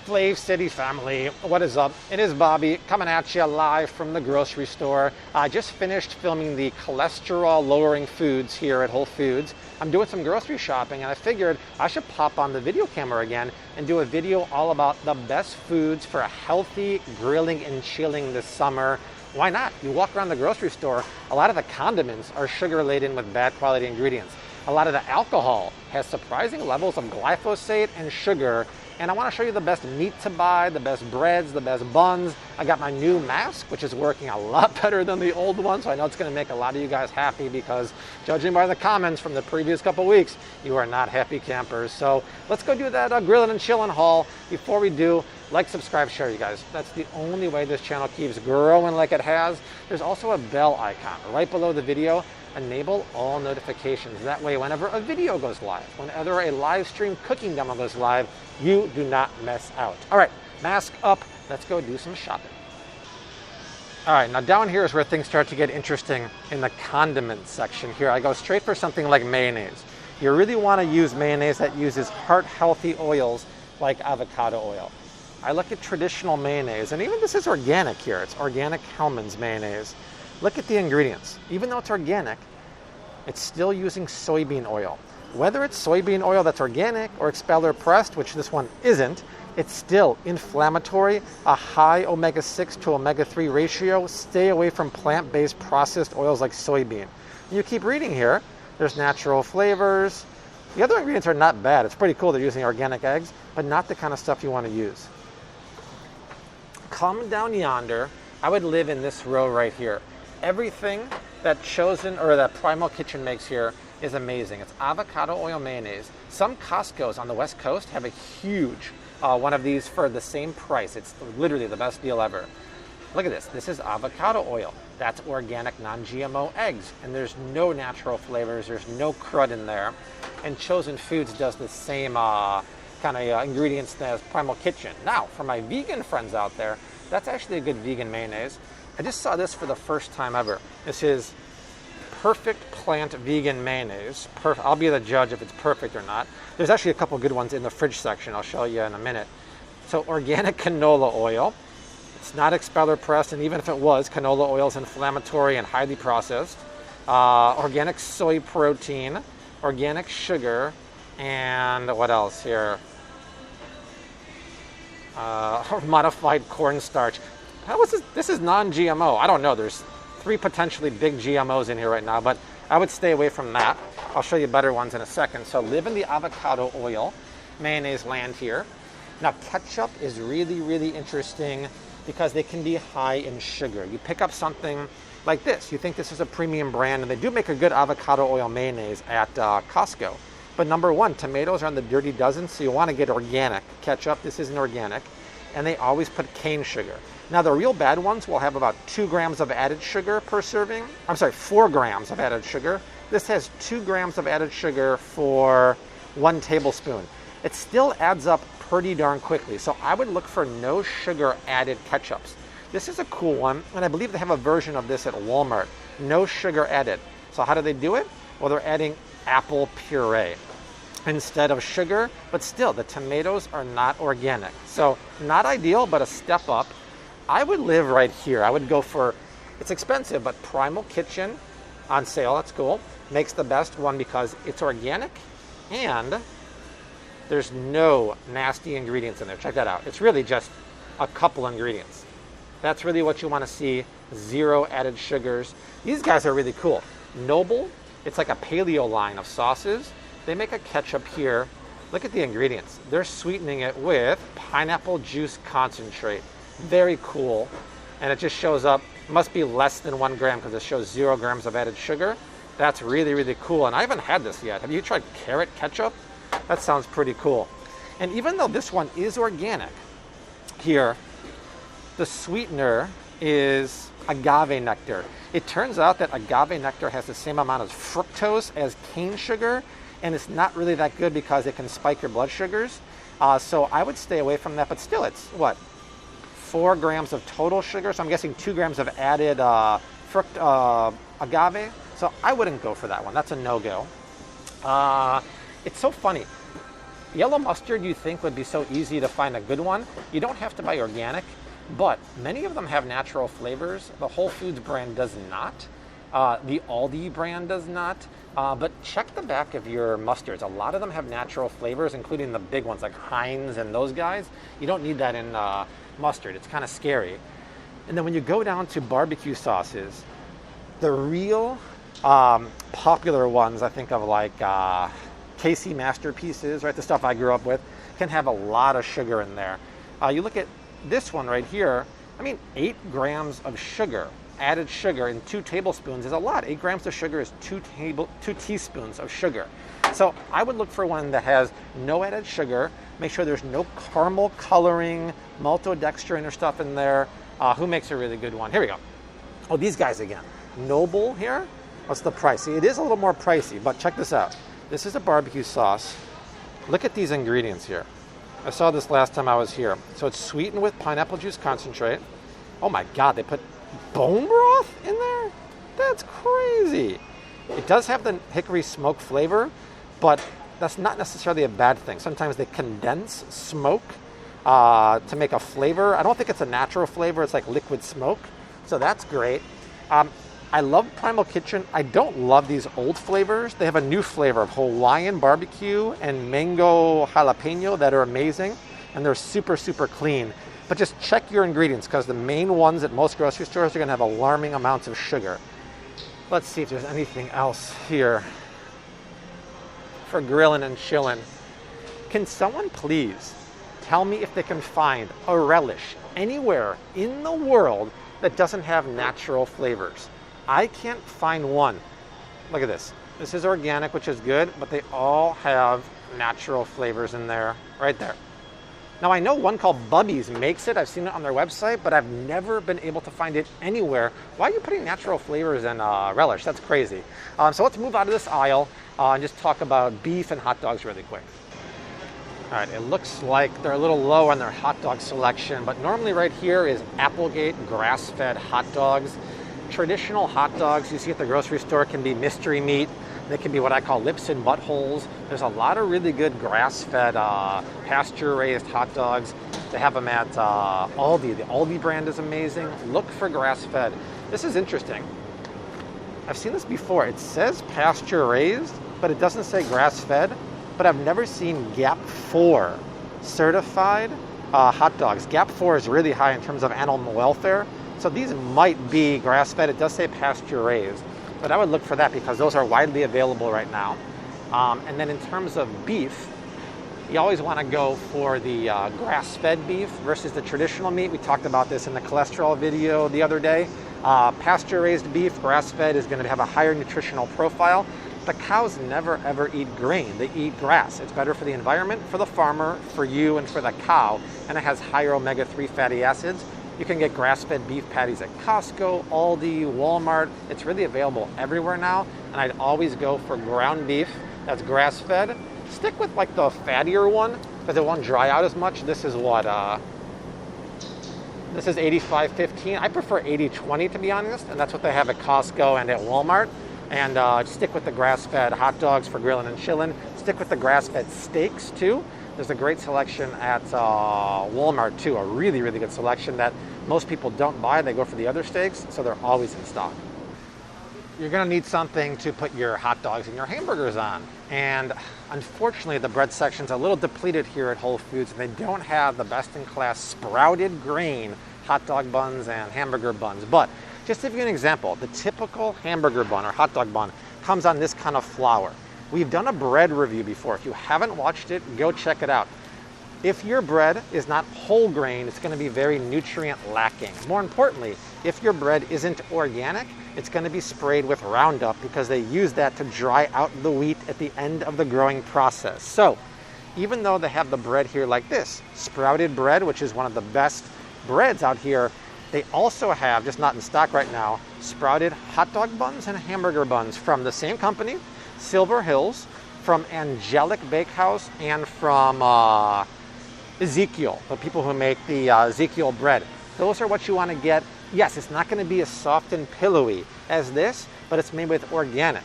Flav City family, what is up? It is Bobby coming at you live from the grocery store. I just finished filming the cholesterol lowering foods here at Whole Foods. I'm doing some grocery shopping and I figured I should pop on the video camera again and do a video all about the best foods for a healthy grilling and chilling this summer. Why not? You walk around the grocery store, a lot of the condiments are sugar laden with bad quality ingredients. A lot of the alcohol has surprising levels of glyphosate and sugar. And I want to show you the best meat to buy, the best breads, the best buns. I got my new mask, which is working a lot better than the old one. So I know it's going to make a lot of you guys happy because judging by the comments from the previous couple weeks, you are not happy campers. So let's go do that grilling and chilling haul. Before we do, like, subscribe, share, you guys. That's the only way this channel keeps growing like it has. There's also a bell icon right below the video. Enable all notifications. That way, whenever a video goes live, whenever a live stream cooking demo goes live, you do not miss out. All right, mask up. Let's go do some shopping. All right, now down here is where things start to get interesting in the condiments section here. I go straight for something like mayonnaise. You really want to use mayonnaise that uses heart-healthy oils like avocado oil. I look at traditional mayonnaise, and even this is organic here. It's organic Hellmann's mayonnaise. Look at the ingredients. Even though it's organic, it's still using soybean oil. Whether it's soybean oil that's organic or expeller pressed, which this one isn't, it's still inflammatory, a high omega-6 to omega-3 ratio. Stay away from plant-based processed oils like soybean. You keep reading here, there's natural flavors. The other ingredients are not bad. It's pretty cool they're using organic eggs, but not the kind of stuff you want to use. Come down yonder, I would live in this row right here. Everything that Chosen or that Primal Kitchen makes here is amazing. It's avocado oil mayonnaise. Some Costco's on the West Coast have a huge one of these for the same price. It's literally the best deal ever. Look at this. This is avocado oil. That's organic, non-GMO eggs. And there's no natural flavors. There's no crud in there. And Chosen Foods does the same kind of ingredients as Primal Kitchen. Now, for my vegan friends out there, that's actually a good vegan mayonnaise. I just saw this for the first time ever. This is perfect plant vegan mayonnaise. I'll be the judge if it's perfect or not. There's actually a couple good ones in the fridge section. I'll show you in a minute. So organic canola oil. It's not expeller pressed, and even if it was, canola oil is inflammatory and highly processed. Organic soy protein, organic sugar, and what else here? Modified cornstarch. How is this? This is non-GMO. I don't know. There's 3 potentially big GMOs in here right now, but I would stay away from that. I'll show you better ones in a second. So live in the avocado oil mayonnaise land here. Now ketchup is really, really interesting because they can be high in sugar. You pick up something like this. You think this is a premium brand, and they do make a good avocado oil mayonnaise at Costco. But number one, tomatoes are on the dirty dozen, so you want to get organic ketchup. This isn't organic. And they always put cane sugar. Now, the real bad ones will have about 2 grams of added sugar per serving. I'm sorry, 4 grams of added sugar. This has 2 grams of added sugar for 1 tablespoon. It still adds up pretty darn quickly. So I would look for no sugar added ketchups. This is a cool one, and I believe they have a version of this at Walmart. No sugar added. So how do they do it? Well, they're adding apple puree instead of sugar, but still the tomatoes are not organic. So not ideal, but a step up. I would live right here. I would go for, it's expensive, but Primal Kitchen on sale, that's cool. Makes the best one because it's organic and there's no nasty ingredients in there. Check that out. It's really just a couple ingredients. That's really what you want to see. 0 added sugars. These guys are really cool. Noble, it's like a paleo line of sauces. They make a ketchup here. Look at the ingredients. They're sweetening it with pineapple juice concentrate. Very cool. And it just shows up, must be less than 1 gram because it shows 0 grams of added sugar. That's really, really cool. And I haven't had this yet. Have you tried carrot ketchup? That sounds pretty cool. And even though this one is organic, here, the sweetener is agave nectar. It turns out that agave nectar has the same amount of fructose as cane sugar, and it's not really that good because it can spike your blood sugars. So I would stay away from that, but still it's, what, 4 grams of total sugar, so I'm guessing 2 grams of added agave. So I wouldn't go for that one. That's a no-go. It's so funny. Yellow mustard you think would be so easy to find a good one. You don't have to buy organic, but many of them have natural flavors. The Whole Foods brand does not. The Aldi brand does not. But check the back of your mustards. A lot of them have natural flavors, including the big ones like Heinz and those guys. You don't need that in mustard. It's kind of scary. And then when you go down to barbecue sauces, the real popular ones, I think of like KC Masterpieces, right? The stuff I grew up with, can have a lot of sugar in there. You look at this one right here, I mean, 8 grams of sugar, added sugar in 2 tablespoons is a lot. 8 grams of sugar is 2 teaspoons of sugar. So I would look for one that has no added sugar. Make sure there's no caramel coloring, maltodextrin or stuff in there. Who makes a really good one? Here we go. Oh, these guys again. Noble here. What's the price? See, it is a little more pricey, but check this out. This is a barbecue sauce. Look at these ingredients here. I saw this last time I was here. So it's sweetened with pineapple juice concentrate. Oh my God, they put bone broth in there? That's crazy. It does have the hickory smoke flavor, but that's not necessarily a bad thing. Sometimes they condense smoke to make a flavor. I don't think it's a natural flavor. It's like liquid smoke. So that's great. I love Primal Kitchen. I don't love these old flavors. They have a new flavor of Hawaiian barbecue and mango jalapeno that are amazing. And they're super, super clean. But just check your ingredients because the main ones at most grocery stores are going to have alarming amounts of sugar. Let's see if there's anything else here for grilling and chilling. Can someone please tell me if they can find a relish anywhere in the world that doesn't have natural flavors? I can't find one. Look at this. This is organic, which is good, but they all have natural flavors in there, right there. Now I know one called Bubby's makes it. I've seen it on their website, but I've never been able to find it anywhere. Why are you putting natural flavors in relish? That's crazy. So let's move out of this aisle and just talk about beef and hot dogs really quick. All right, it looks like they're a little low on their hot dog selection, but normally right here is Applegate grass-fed hot dogs. Traditional hot dogs you see at the grocery store can be mystery meat. They can be what I call lips and buttholes. There's a lot of really good grass-fed, pasture-raised hot dogs. They have them at Aldi. The Aldi brand is amazing. Look for grass-fed. This is interesting. I've seen this before. It says pasture-raised, but it doesn't say grass-fed. But I've never seen GAP 4 certified hot dogs. GAP 4 is really high in terms of animal welfare. So these might be grass-fed. It does say pasture-raised. But I would look for that because those are widely available right now. And then in terms of beef, you always want to go for the grass-fed beef versus the traditional meat. We talked about this in the cholesterol video the other day. Pasture-raised beef, grass-fed, is going to have a higher nutritional profile. The cows never ever eat grain. They eat grass. It's better for the environment, for the farmer, for you, and for the cow. And it has higher omega-3 fatty acids. You can get grass-fed beef patties at Costco, Aldi, Walmart. It's really available everywhere now. And I'd always go for ground beef that's grass-fed. Stick with like the fattier one because it won't dry out as much. This is what, this is 85-15. I prefer 80-20 to be honest. And that's what they have at Costco and at Walmart. And stick with the grass-fed hot dogs for grilling and chilling. Stick with the grass-fed steaks too. There's a great selection at Walmart too, a really, really good selection that most people don't buy. They go for the other steaks, so they're always in stock. You're gonna need something to put your hot dogs and your hamburgers on. And unfortunately, the bread section's a little depleted here at Whole Foods, and they don't have the best-in-class sprouted grain hot dog buns and hamburger buns. But just to give you an example, the typical hamburger bun or hot dog bun comes on this kind of flour. We've done a bread review before. If you haven't watched it, go check it out. If your bread is not whole grain, it's going to be very nutrient lacking. More importantly, if your bread isn't organic, it's going to be sprayed with Roundup because they use that to dry out the wheat at the end of the growing process. So even though they have the bread here like this, sprouted bread, which is one of the best breads out here, they also have, just not in stock right now, sprouted hot dog buns and hamburger buns from the same company, Silver Hills, from Angelic Bakehouse, and from Ezekiel, the people who make the Ezekiel bread. Those are what you want to get. Yes, it's not going to be as soft and pillowy as this, but it's made with organic,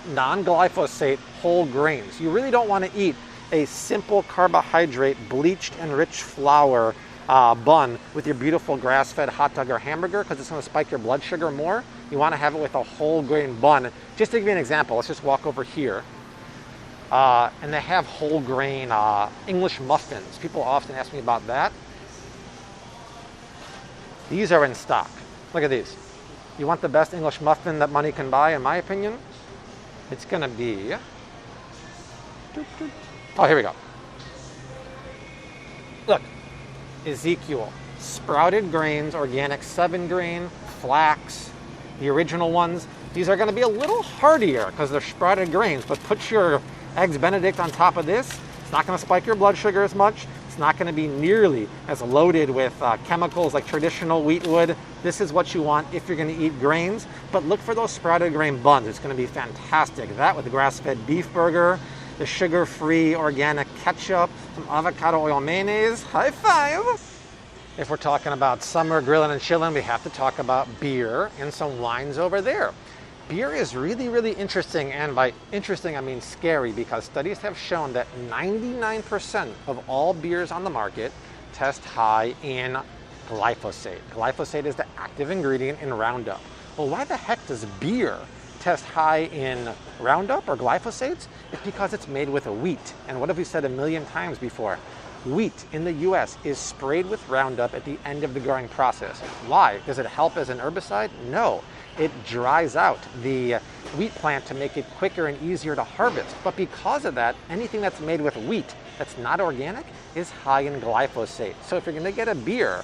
non-glyphosate whole grains. You really don't want to eat a simple carbohydrate, bleached and rich flour bun with your beautiful grass-fed hot dog or hamburger, because it's going to spike your blood sugar more. You want to have it with a whole grain bun. Just to give you an example, let's just walk over here. And they have whole grain English muffins. People often ask me about that. These are in stock. Look at these. You want the best English muffin that money can buy, in my opinion? It's going to be... Oh, here we go. Look. Ezekiel. Sprouted grains, organic 7-grain, flax, the original ones. These are going to be a little heartier because they're sprouted grains, but put your Eggs Benedict on top of this. It's not going to spike your blood sugar as much. It's not going to be nearly as loaded with chemicals like traditional wheat would. This is what you want if you're going to eat grains, but look for those sprouted grain buns. It's going to be fantastic. That with the grass-fed beef burger, the sugar-free organic ketchup, some avocado oil mayonnaise. High five! If we're talking about summer grilling and chilling, we have to talk about beer and some wines over there. Beer is really, really interesting, and by interesting I mean scary, because studies have shown that 99% of all beers on the market test high in glyphosate. Glyphosate is the active ingredient in Roundup. Well, why the heck does beer test high in Roundup or glyphosates? It's because it's made with wheat. And what have we said a million times before? Wheat in the US is sprayed with Roundup at the end of the growing process. Why? Does it help as an herbicide? No. It dries out the wheat plant to make it quicker and easier to harvest. But because of that, anything that's made with wheat that's not organic is high in glyphosate. So if you're going to get a beer,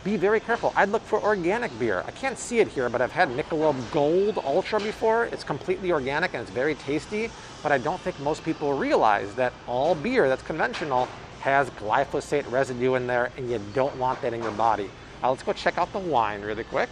be very careful. I'd look for organic beer. I can't see it here, but I've had Michelob Gold Ultra before. It's completely organic and it's very tasty, but I don't think most people realize that all beer that's conventional has glyphosate residue in there, and you don't want that in your body. Let's go check out the wine really quick.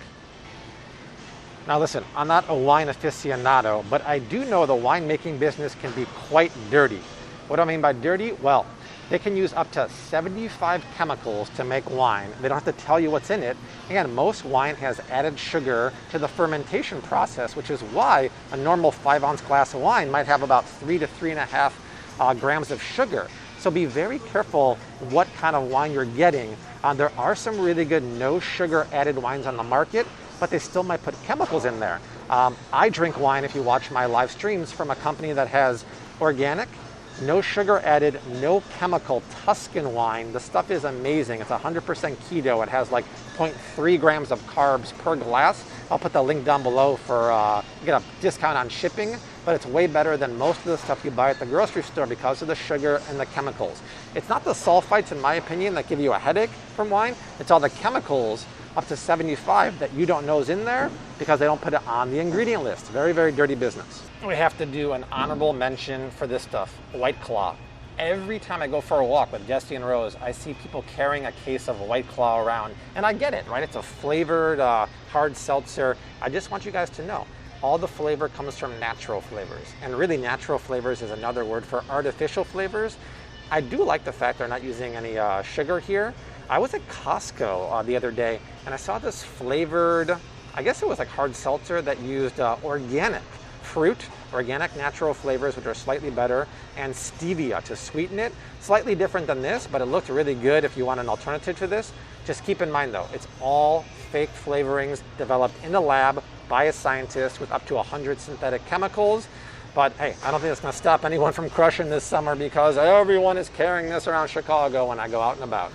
Now listen, I'm not a wine aficionado, but I do know the winemaking business can be quite dirty. What do I mean by dirty? Well, they can use up to 75 chemicals to make wine. They don't have to tell you what's in it. And most wine has added sugar to the fermentation process, which is why a normal 5-ounce glass of wine might have about 3 to 3.5 grams of sugar. So be very careful what kind of wine you're getting. There are some really good no sugar added wines on the market, but they still might put chemicals in there. I drink wine, if you watch my live streams, from a company that has organic, no sugar added, no chemical Tuscan wine. The stuff is amazing. It's 100% keto. It has like 0.3 grams of carbs per glass. I'll put the link down below for get a discount on shipping, but it's way better than most of the stuff you buy at the grocery store because of the sugar and the chemicals. It's not the sulfites, in my opinion, that give you a headache from wine. It's all the chemicals, up to 75, that you don't know is in there because they don't put it on the ingredient list. Very, very dirty business. We have to do an honorable mention for this stuff, White Claw. Every time I go for a walk with Dessi and Rose, I see people carrying a case of White Claw around, and I get it, right? It's a flavored hard seltzer. I just want you guys to know, all the flavor comes from natural flavors, and really natural flavors is another word for artificial flavors. I do like the fact they're not using any sugar here. I was at Costco the other day, and I saw this flavored, I guess it was like hard seltzer that used organic fruit, organic natural flavors, which are slightly better, and stevia to sweeten it. Slightly different than this, but it looked really good if you want an alternative to this. Just keep in mind though, it's all fake flavorings developed in the lab by a scientist with up to 100 synthetic chemicals. But hey, I don't think it's going to stop anyone from crushing this summer because everyone is carrying this around Chicago when I go out and about.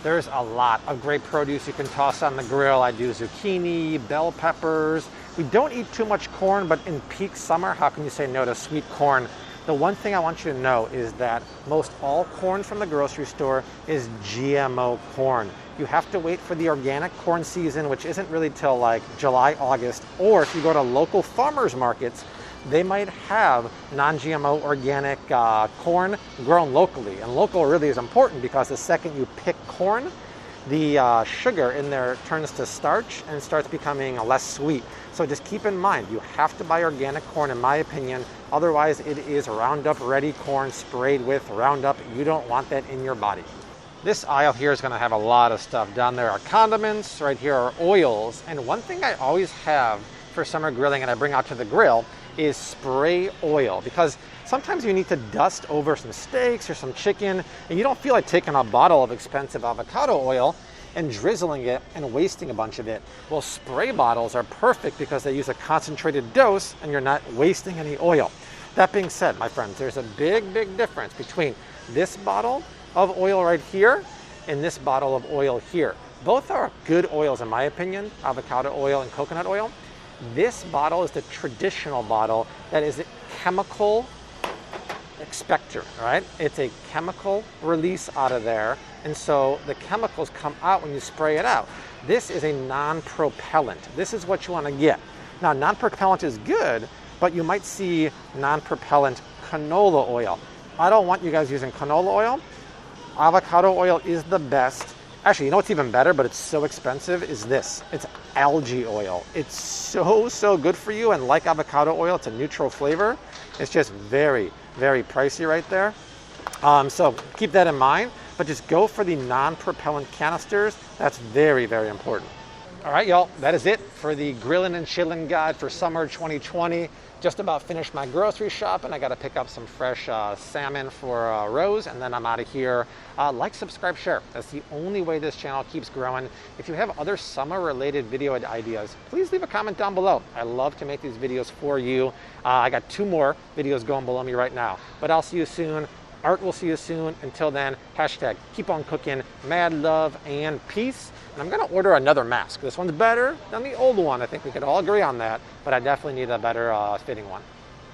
There's a lot of great produce you can toss on the grill. I do zucchini, bell peppers. We don't eat too much corn, but in peak summer, how can you say no to sweet corn? The one thing I want you to know is that most all corn from the grocery store is GMO corn. You have to wait for the organic corn season, which isn't really till like July, August, or if you go to local farmers markets, they might have non-GMO organic corn grown locally. And local really is important because the second you pick corn, the sugar in there turns to starch and starts becoming less sweet. So just keep in mind, you have to buy organic corn, in my opinion. Otherwise, it is Roundup ready corn sprayed with Roundup. You don't want that in your body. This aisle here is going to have a lot of stuff. Down there are condiments, right here are oils. And one thing I always have for summer grilling and I bring out to the grill is spray oil, because sometimes you need to dust over some steaks or some chicken and you don't feel like taking a bottle of expensive avocado oil and drizzling it and wasting a bunch of it. Well, spray bottles are perfect because they use a concentrated dose and you're not wasting any oil. That being said, my friends, there's a big difference between this bottle of oil right here and this bottle of oil here. Both are good oils in my opinion, avocado oil and coconut oil. This bottle is the traditional bottle that is a chemical expector, right? It's a chemical release out of there, and so the chemicals come out when you spray it out. This is a non-propellant. This is what you want to get. Now, non-propellant is good, but you might see non-propellant canola oil. I don't want you guys using canola oil. Avocado oil is the best. Actually, you know what's even better, but it's so expensive, is this. It's algae oil. It's so good for you, and like avocado oil, it's a neutral flavor. It's just very pricey right there. So keep that in mind, but just go for the non-propellant canisters. That's very important. All right, y'all, that is it for the grilling and chilling guide for summer 2020. Just about finished my grocery shop, and I got to pick up some fresh salmon for Rose, and then I'm out of here. Like, subscribe, share. That's the only way this channel keeps growing. If you have other summer-related video ideas, please leave a comment down below. I love to make these videos for you. I got 2 more videos going below me right now, but I'll see you soon. Art will see you soon. Until then, hashtag keep on cooking, mad love and peace. And I'm gonna order another mask. This one's better than the old one. I think we could all agree on that, but I definitely need a better fitting one.